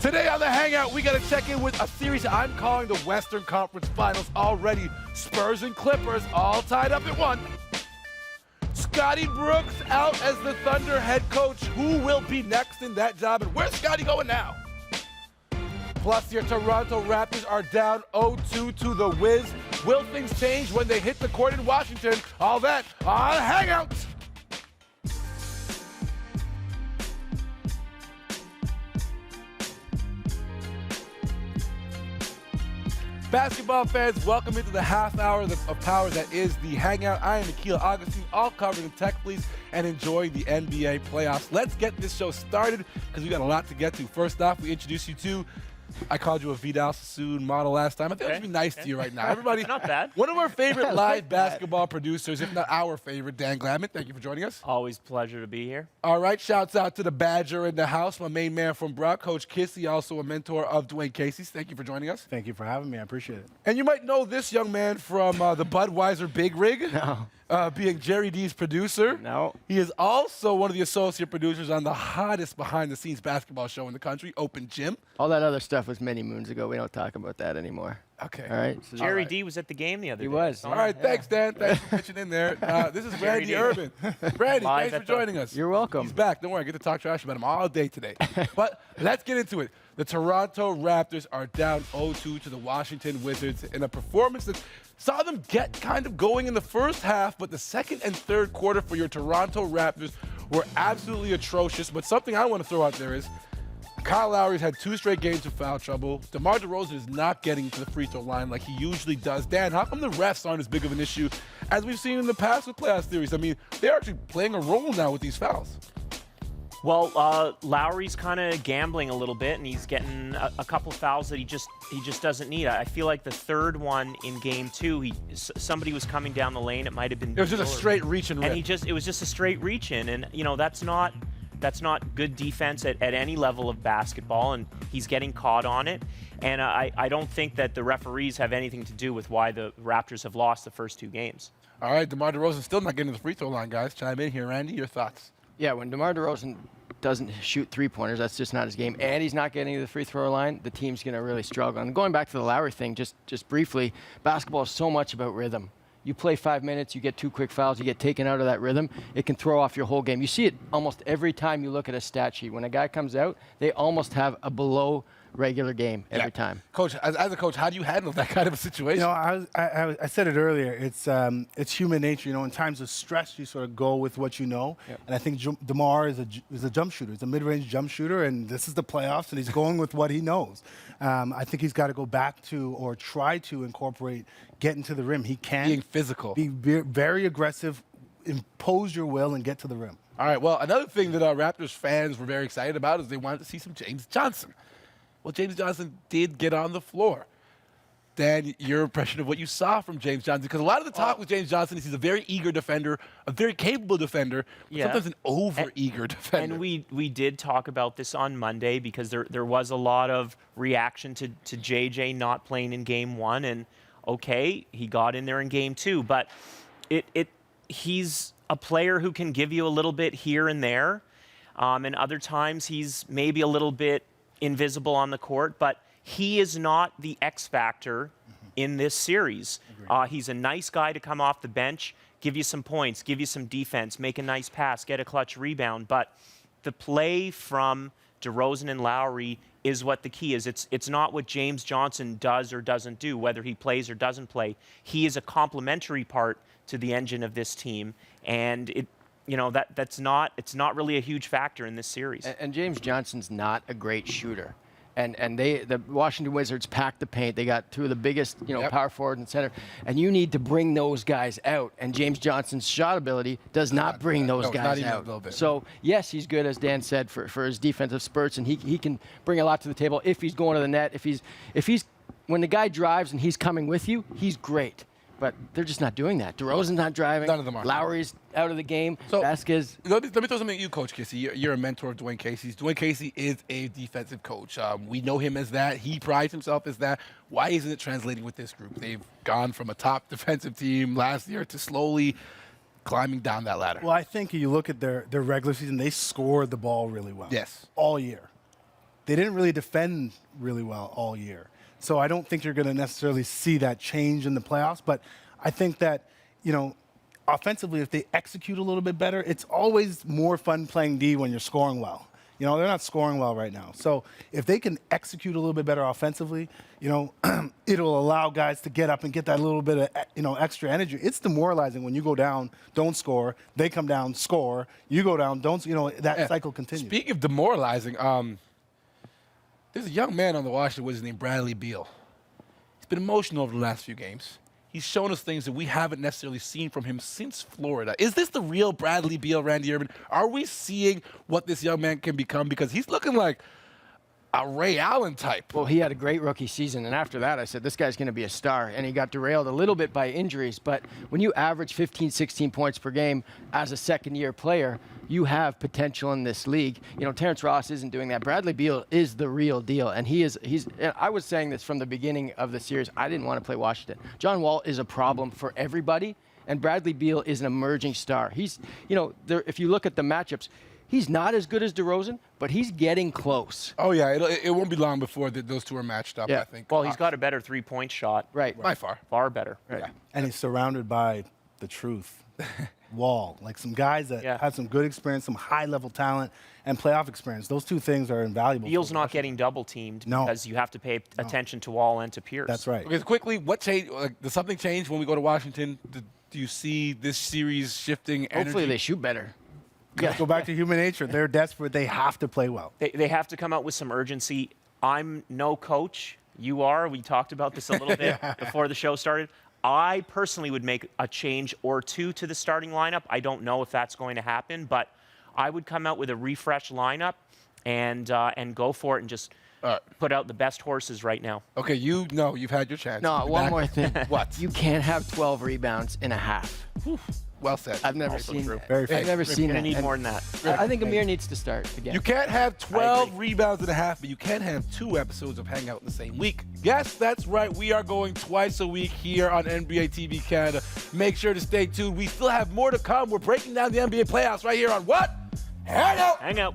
Today on the Hangout, we got to check in with a series I'm calling the Western Conference Finals already. Spurs and Clippers all tied up at 1. Scotty Brooks out as the Thunder head coach. Who will be next in that job, and where's Scotty going now? Plus, your Toronto Raptors are down 0-2 to the Wiz. Will things change when they hit the court in Washington? All that on Hangout. Basketball fans, welcome into the half hour of power that is the Hangout. I am Akil Augustine, all covering tech please and enjoying the NBA playoffs. Let's get this show started because we got a lot to get to. First off, we introduce you to, I called you a Vidal Sassoon model last time. I think I should be nice to you right now. Everybody, not bad. One of our favorite live basketball producers, if not our favorite, Dan Gladman. Thank you for joining us. Always pleasure to be here. All right, shouts out to the Badger in the house, my main man from Brock, Coach Kissy, also a mentor of Dwayne Casey's. Thank you for joining us. Thank you for having me. I appreciate it. And you might know this young man from the Budweiser Big Rig. No. Being Jerry D's producer. No. He is also one of the associate producers on the hottest behind-the-scenes basketball show in the country, Open Gym. All that other stuff was many moons ago. We don't talk about that anymore. Okay. All right. So Jerry D was at the game the other day. He was. All right, thanks, Dan. Thanks for pitching in there. This is Randy D. Urban. Randy, Live thanks for at the- joining us. You're welcome. He's back. Don't worry, I get to talk trash about him all day today. But let's get into it. The Toronto Raptors are down 0-2 to the Washington Wizards in a performance that saw them get kind of going in the first half, but the second and third quarter for your Toronto Raptors were absolutely atrocious. But something I want to throw out there is Kyle Lowry's had 2 straight games of foul trouble. DeMar DeRozan is not getting to the free throw line like he usually does. Dan, how come the refs aren't as big of an issue as we've seen in the past with playoff series? I mean, they're actually playing a role now with these fouls. Well, Lowry's kind of gambling a little bit, and he's getting a couple fouls that he just doesn't need. I feel like the third one in Game 2, somebody was coming down the lane. It might have been. It was just a straight reach and rip. And it was just a straight reach in, and you know that's not good defense at any level of basketball, and he's getting caught on it. And I don't think that the referees have anything to do with why the Raptors have lost the first 2 games. All right, DeMar DeRozan's still not getting to the free throw line, guys. Chime in here, Randy. Your thoughts? Yeah, when DeMar DeRozan doesn't shoot three-pointers, that's just not his game, and he's not getting to the free throw line, the team's going to really struggle. And going back to the Lowry thing, just briefly, basketball is so much about rhythm. You play 5 minutes, you get 2 quick fouls, you get taken out of that rhythm, it can throw off your whole game. You see it almost every time you look at a stat sheet. When a guy comes out, they almost have a below regular game every time. Coach, as a coach, how do you handle that kind of a situation? You know, I said it earlier. It's human nature. You know, in times of stress, you sort of go with what you know. Yep. And I think DeMar is a jump shooter. He's a mid-range jump shooter, and this is the playoffs, and he's going with what he knows. I think he's got to go back to or try to incorporate getting to the rim. He can. Being physical. Be very aggressive, impose your will, and get to the rim. All right, well, another thing that our Raptors fans were very excited about is they wanted to see some James Johnson. Well, James Johnson did get on the floor. Dan, your impression of what you saw from James Johnson? Because a lot of the talk with James Johnson is he's a very eager defender, a very capable defender, but sometimes an over-eager defender. And we did talk about this on Monday because there was a lot of reaction to JJ not playing in Game 1. And, okay, he got in there in Game 2. But he's a player who can give you a little bit here and there. And other times he's maybe a little bit invisible on the court, but he is not the X factor in this series. He's a nice guy to come off the bench, give you some points, give you some defense, make a nice pass, get a clutch rebound. But the play from DeRozan and Lowry is what the key is. It's not what James Johnson does or doesn't do, whether he plays or doesn't play. He is a complementary part to the engine of this team, and it's not really a huge factor in this series. And James Johnson's not a great shooter. And the Washington Wizards packed the paint. They got 2 of the biggest, power forward and center. And you need to bring those guys out. And James Johnson's shot ability does not bring those guys out. So, yes, he's good, as Dan said, for his defensive spurts. And he can bring a lot to the table if he's going to the net. If he's when the guy drives and he's coming with you, he's great. But they're just not doing that. DeRozan's not driving. None of them are. Lowry's out of the game. So Vasquez. Let me throw something at you, Coach Kissy. You're a mentor of Dwayne Casey's. Dwayne Casey is a defensive coach. We know him as that. He prides himself as that. Why isn't it translating with this group? They've gone from a top defensive team last year to slowly climbing down that ladder. Well, I think you look at their regular season, they scored the ball really well. Yes. All year. they didn't really defend really well all year. So I don't think you're going to necessarily see that change in the playoffs. But I think that, offensively, if they execute a little bit better, it's always more fun playing D when you're scoring well. They're not scoring well right now. So if they can execute a little bit better offensively, it'll allow guys to get up and get that little bit of, extra energy. It's demoralizing when you go down, don't score, they come down, score, you go down, don't, that cycle continues. Speaking of demoralizing, there's a young man on the Washington Wizards named Bradley Beal. He's been emotional over the last few games. He's shown us things that we haven't necessarily seen from him since Florida. Is this the real Bradley Beal, Randy Urban? Are we seeing what this young man can become? Because he's looking like a Ray Allen type. Well, he had a great rookie season, and after that, I said, this guy's going to be a star. And he got derailed a little bit by injuries, but when you average 15, 16 points per game as a second-year player, you have potential in this league. Terrence Ross isn't doing that. Bradley Beal is the real deal, and he's. I was saying this from the beginning of the series. I didn't want to play Washington. John Wall is a problem for everybody, and Bradley Beal is an emerging star. He's, if you look at the matchups, he's not as good as DeRozan, but he's getting close. Oh, yeah. It won't be long before those two are matched up, Yeah. I think. Well, he's got a better three-point shot. Right. By far. Far better. Right. Yeah. And he's surrounded by the truth. Wall, like some guys that have some good experience, some high-level talent, and playoff experience. Those two things are invaluable. Beal's not getting double-teamed because you have to pay attention to Wall and to Pierce. That's right. Okay, so quickly, what change? Does something change when we go to Washington? Do you see this series shifting energy? Hopefully they shoot better. Let's go back to human nature. They're desperate. They have to play well. They have to come out with some urgency. I'm no coach. You are. We talked about this a little bit before the show started. I personally would make a change or two to the starting lineup. I don't know if that's going to happen, but I would come out with a refreshed lineup and go for it and just put out the best horses right now. Okay, you've had your chance. No, one more thing. What? You can't have 12 rebounds in a half. Well said. I've never Also seen true. that. Very I've never fair. seen We're that. going to need And more than that. I think Amir needs to start again. You can't have 12 agree. rebounds and a half, but you can have 2 episodes of Hangout in the same week. Yes, that's right. We are going twice a week here on NBA TV Canada. Make sure to stay tuned. We still have more to come. We're breaking down the NBA playoffs right here on what? Hangout! Hang out.